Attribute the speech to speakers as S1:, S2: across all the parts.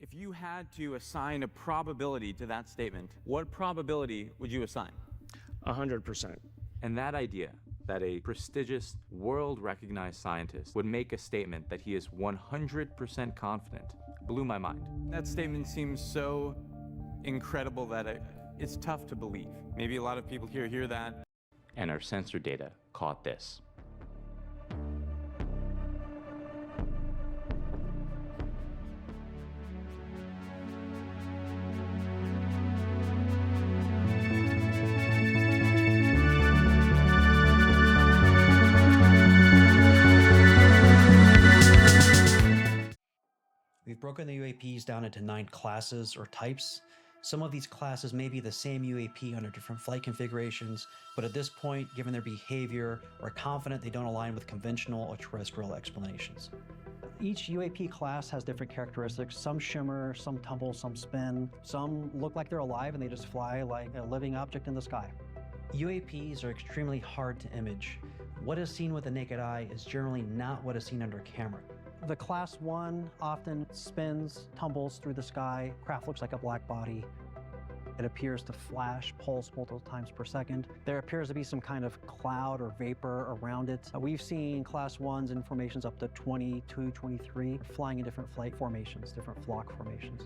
S1: If you had to assign a probability to that statement, what probability would you assign?
S2: 100%.
S1: And that idea that a prestigious, world-recognized scientist would make a statement that he is 100% confident blew my mind. That statement seems so incredible that it's tough to believe. Maybe a lot of people here hear that, and our sensor data caught this.
S3: We've broken the UAPs down into 9 classes or types. Some of these classes may be the same UAP under different flight configurations, but at this point, given their behavior, we're confident they don't align with conventional or terrestrial explanations. Each UAP class has different characteristics. Some shimmer, some tumble, some spin. Some look like they're alive and they just fly like a living object in the sky. UAPs are extremely hard to image. What is seen with the naked eye is generally not what is seen under camera. The Class 1 often spins, tumbles through the sky. Craft looks like a black body. It appears to flash, pulse multiple times per second. There appears to be some kind of cloud or vapor around it. We've seen Class 1s in formations up to 22, 23, flying in different flight formations, different flock formations.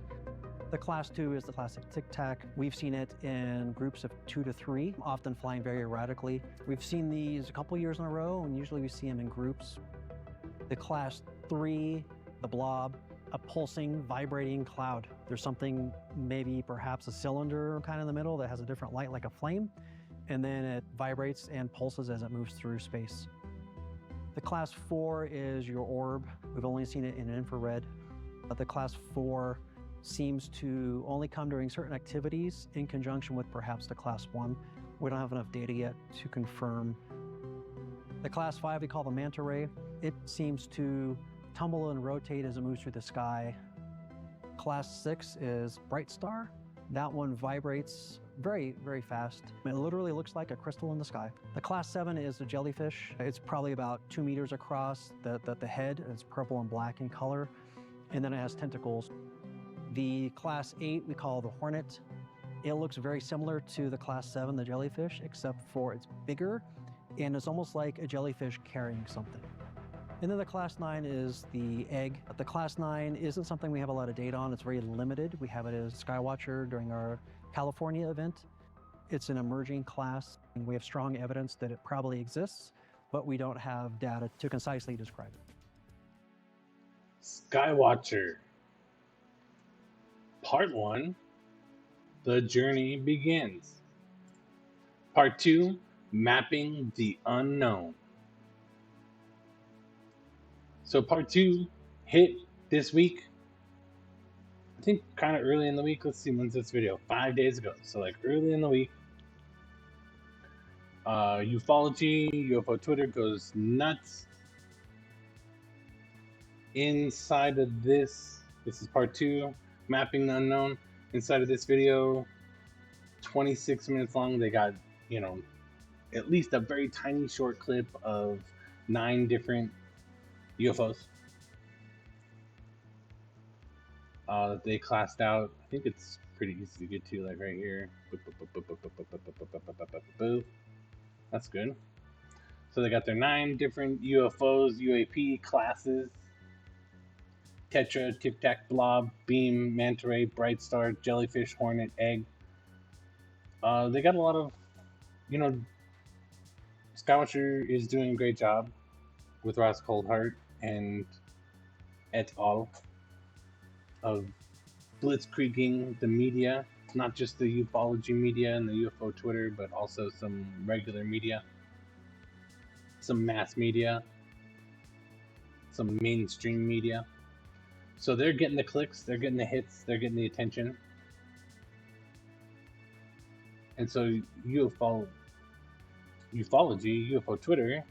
S3: The Class 2 is the classic tic-tac. We've seen it in groups of 2 to 3, often flying very erratically. We've seen these a couple years in a row, and usually we see them in groups. The Class 3, the blob, a pulsing, vibrating cloud. There's something, maybe perhaps a cylinder kind of in the middle that has a different light like a flame, and then it vibrates and pulses as it moves through space. The Class 4 is your orb. We've only seen it in infrared. But the Class 4 seems to only come during certain activities in conjunction with perhaps the Class 1. We don't have enough data yet to confirm. The Class 5 we call the manta ray. It seems to tumble and rotate as it moves through the sky. Class 6 is bright star. That one vibrates very, very fast. It literally looks like a crystal in the sky. The Class 7 is the jellyfish. It's probably about 2 meters across. The head is purple and black in color, and then it has tentacles. The Class 8 we call the hornet. It looks very similar to the Class 7, the jellyfish, except for it's bigger, and it's almost like a jellyfish carrying something. And then the Class 9 is the egg. The Class 9 isn't something we have a lot of data on. It's very limited. We have it as Skywatcher during our California event. It's an emerging class, and we have strong evidence that it probably exists, but we don't have data to concisely describe it.
S4: Skywatcher Part 1, The Journey Begins. Part 2, Mapping the Unknown. So Part 2 hit this week. I think kind of early in the week. Let's see, when's this video? 5 days ago. So like early in the week. Ufology, UFO Twitter goes nuts. Inside of this is Part 2, Mapping the Unknown. Inside of this video, 26 minutes long, they got, at least a very tiny short clip of 9 different UFOs that they classed out. I think it's pretty easy to get to, like right here. That's good. So they got their 9 different UFOs, UAP classes: Tetra, Tic Tac, Blob, Beam, Manta Ray, Bright Star, Jellyfish, Hornet, Egg. They got a lot of, Skywatcher is doing a great job with Ross Coldheart and et al. Of blitzkrieging the media, not just the ufology media and the UFO Twitter, but also some regular media, some mass media, some mainstream media. So they're getting the clicks, they're getting the hits, they're getting the attention. And so ufology, UFO Twitter,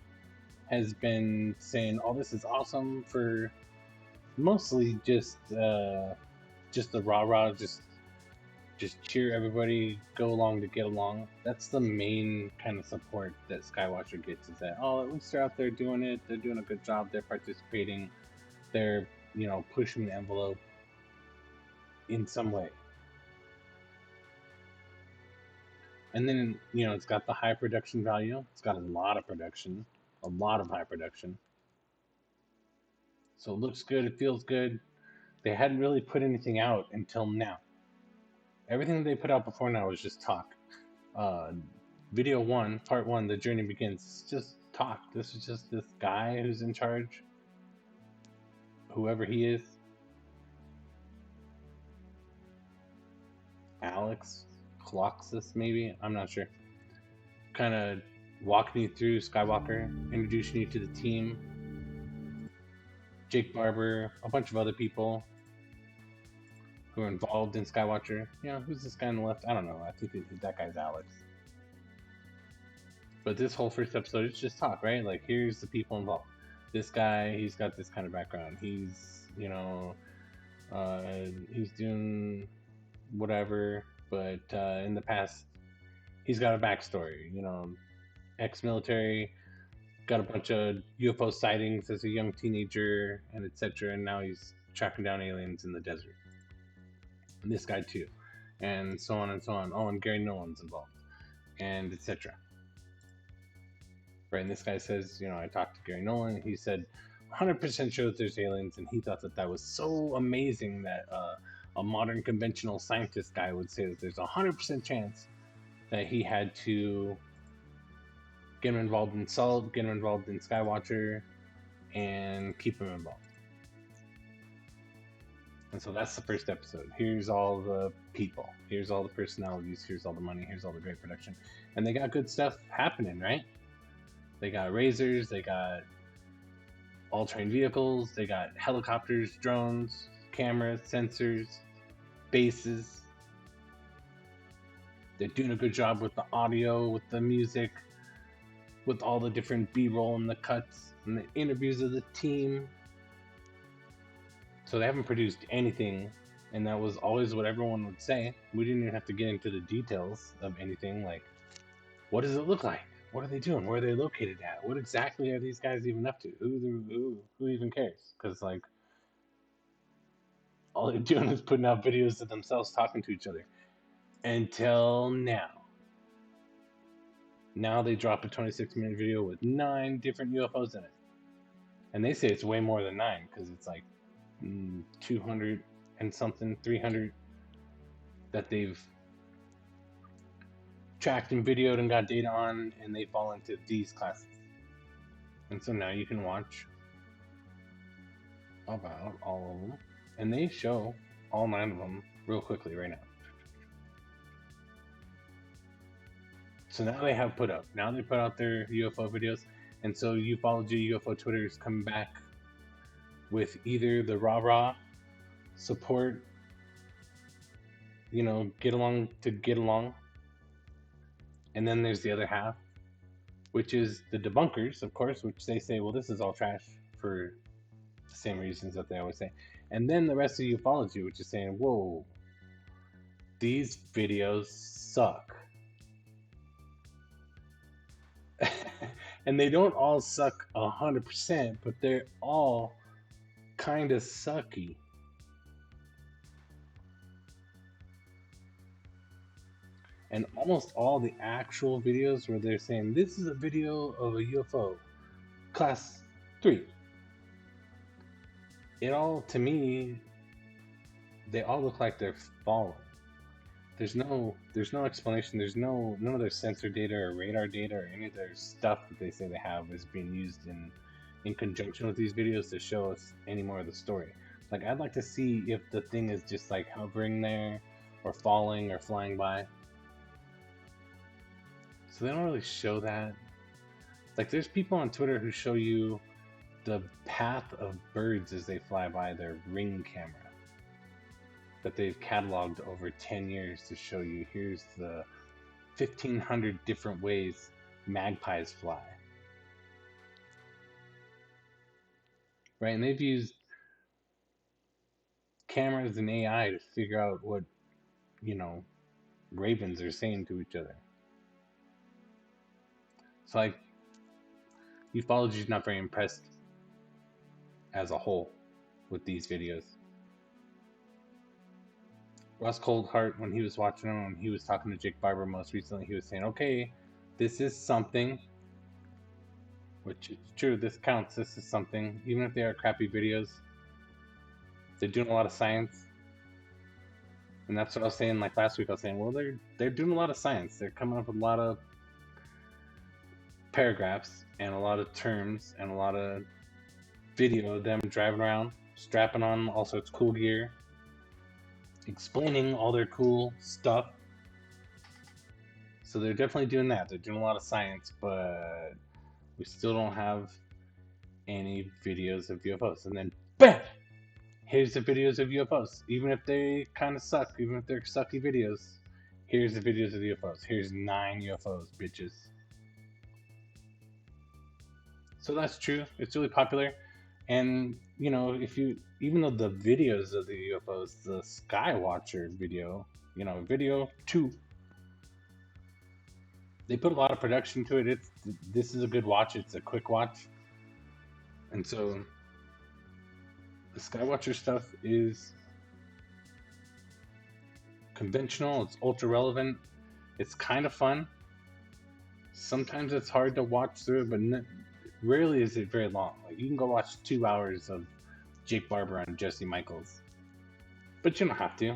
S4: has been saying, "Oh, this is awesome," for mostly just the rah-rah, just cheer everybody, go along to get along. That's the main kind of support that Skywatcher gets, is that, oh, at least they're out there doing it, they're doing a good job, they're participating, they're, pushing the envelope. in some way. And then, it's got the high production value. It's got a lot of production, a lot of high production. So it looks good, it feels good. They hadn't really put anything out until now. Everything they put out before now was just talk. Video 1, part 1, The Journey Begins, it's just talk. This is just this guy who's in charge, whoever he is. Alex Cloxus, maybe? I'm not sure. Kind of walking you through Skywalker, introducing you to the team. Jake Barber, a bunch of other people who are involved in Skywatcher. Who's this guy on the left? I don't know. I think that guy's Alex. But this whole first episode is just talk, right? Like, here's the people involved. This guy, he's got this kind of background. He's, he's doing whatever, but in the past, he's got a backstory. Ex-military, got a bunch of UFO sightings as a young teenager, and etc. And now he's tracking down aliens in the desert. And this guy too, and so on and so on. Oh, and Gary Nolan's involved, and etc. Right, and this guy says, I talked to Gary Nolan. He said 100% sure that there's aliens, and he thought that was so amazing that a modern conventional scientist guy would say that there's a 100% chance that he had to get him involved in SALT, get him involved in Skywatcher, and keep him involved. And so that's the first episode. Here's all the people. Here's all the personalities. Here's all the money. Here's all the great production. And they got good stuff happening, right? They got razors. They got all-terrain vehicles. They got helicopters, drones, cameras, sensors, bases. They're doing a good job with the audio, with the music, with all the different B-roll and the cuts and the interviews of the team. So they haven't produced anything, and that was always what everyone would say. We didn't even have to get into the details of anything, like, what does it look like? What are they doing? Where are they located at? What exactly are these guys even up to? Who even cares? Because, like, all they're doing is putting out videos of themselves talking to each other. Until now. Now they drop a 26-minute video with 9 different UFOs in it. And they say it's way more than 9, because it's like 200 and something, 300 that they've tracked and videoed and got data on, and they fall into these classes. And so now you can watch about all of them, and they show all 9 of them real quickly right now. So now they have put up. Now they put out their UFO videos, and so Ufology UFO Twitter is coming back with either the rah-rah support, get along to get along, and then there's the other half, which is the debunkers, of course, which they say, well, this is all trash for the same reasons that they always say. And then the rest of ufology, which is saying, whoa, these videos suck. And they don't all suck 100%, but they're all kind of sucky. And almost all the actual videos where they're saying, this is a video of a UFO, class 3. It all, to me, they all look like they're falling. There's no explanation. There's none of their sensor data or radar data or any of their stuff that they say they have is being used in conjunction with these videos to show us any more of the story. Like, I'd like to see if the thing is just like hovering there or falling or flying by. So they don't really show that. Like, there's people on Twitter who show you the path of birds as they fly by their Ring camera that they've cataloged over 10 years to show you, here's the 1,500 different ways magpies fly. Right, and they've used cameras and AI to figure out what, ravens are saying to each other. So, like, ufology is not very impressed as a whole with these videos. Russ Coldheart, when he was watching him, when he was talking to Jake Barber most recently, he was saying, okay, this is something, which is true, this counts, this is something, even if they are crappy videos, they're doing a lot of science. And that's what I was saying, like last week, I was saying, well, they're doing a lot of science, they're coming up with a lot of paragraphs, and a lot of terms, and a lot of video of them driving around, strapping on all sorts of cool gear, explaining all their cool stuff. So they're definitely doing that. They're doing a lot of science, but we still don't have any videos of UFOs. And then, BAM! Here's the videos of UFOs. Even if they kind of suck, even if they're sucky videos, here's the videos of the UFOs. Here's 9 UFOs, bitches. So that's true. It's really popular. And, you know, even though the videos of the UFOs, the Skywatcher video, you know, video 2, they put a lot of production to it. This is a good watch. It's a quick watch. And so the Skywatcher stuff is conventional. It's ultra relevant. It's kind of fun. Sometimes it's hard to watch through it, but rarely is it very long. Like, you can go watch 2 hours of Jake Barber on Jesse Michaels, but you don't have to.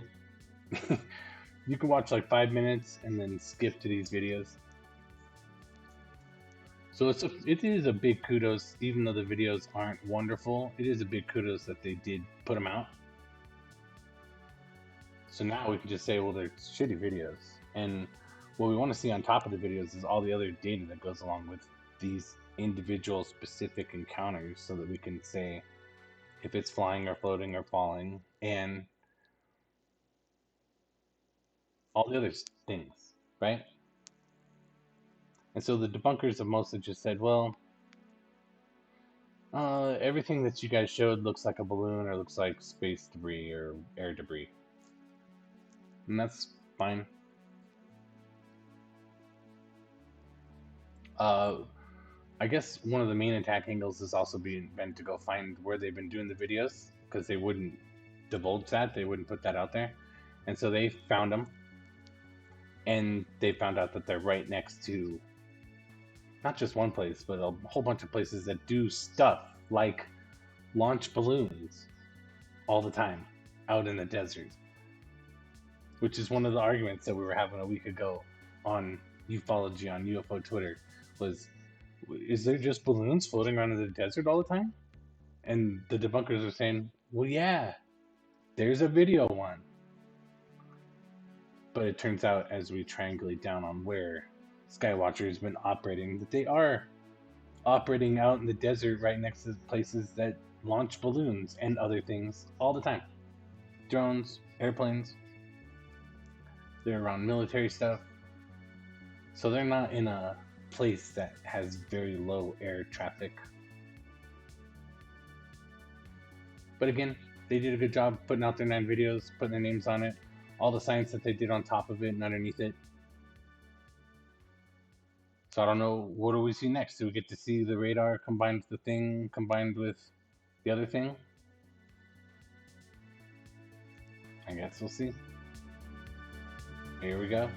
S4: You can watch like 5 minutes and then skip to these videos. So it is a big kudos, even though the videos aren't wonderful. It is a big kudos that they did put them out. So now we can just say, well, they're shitty videos, and what we want to see on top of the videos is all the other data that goes along with these individual specific encounters, so that we can say if it's flying or floating or falling, and all the other things, right? And so the debunkers have mostly just said, well, everything that you guys showed looks like a balloon or looks like space debris or air debris. And that's fine. I guess one of the main attack angles has also been to go find where they've been doing the videos, because they wouldn't divulge that, they wouldn't put that out there. And so they found them, and they found out that they're right next to not just one place, but a whole bunch of places that do stuff like launch balloons all the time out in the desert, which is one of the arguments that we were having a week ago on ufology on UFO Twitter. Was, is there just balloons floating around in the desert all the time? And the debunkers are saying, well, yeah, there's a video one. But it turns out, as we triangulate down on where Skywatcher has been operating, that they are operating out in the desert right next to places that launch balloons and other things all the time. Drones, airplanes. They're around military stuff. So they're not in a place that has very low air traffic. But again, they did a good job putting out their 9 videos, putting their names on it, all the science that they did on top of it and underneath it. So I don't know, what do we see next? Do we get to see the radar combined with the thing, combined with the other thing? I guess we'll see. Here we go.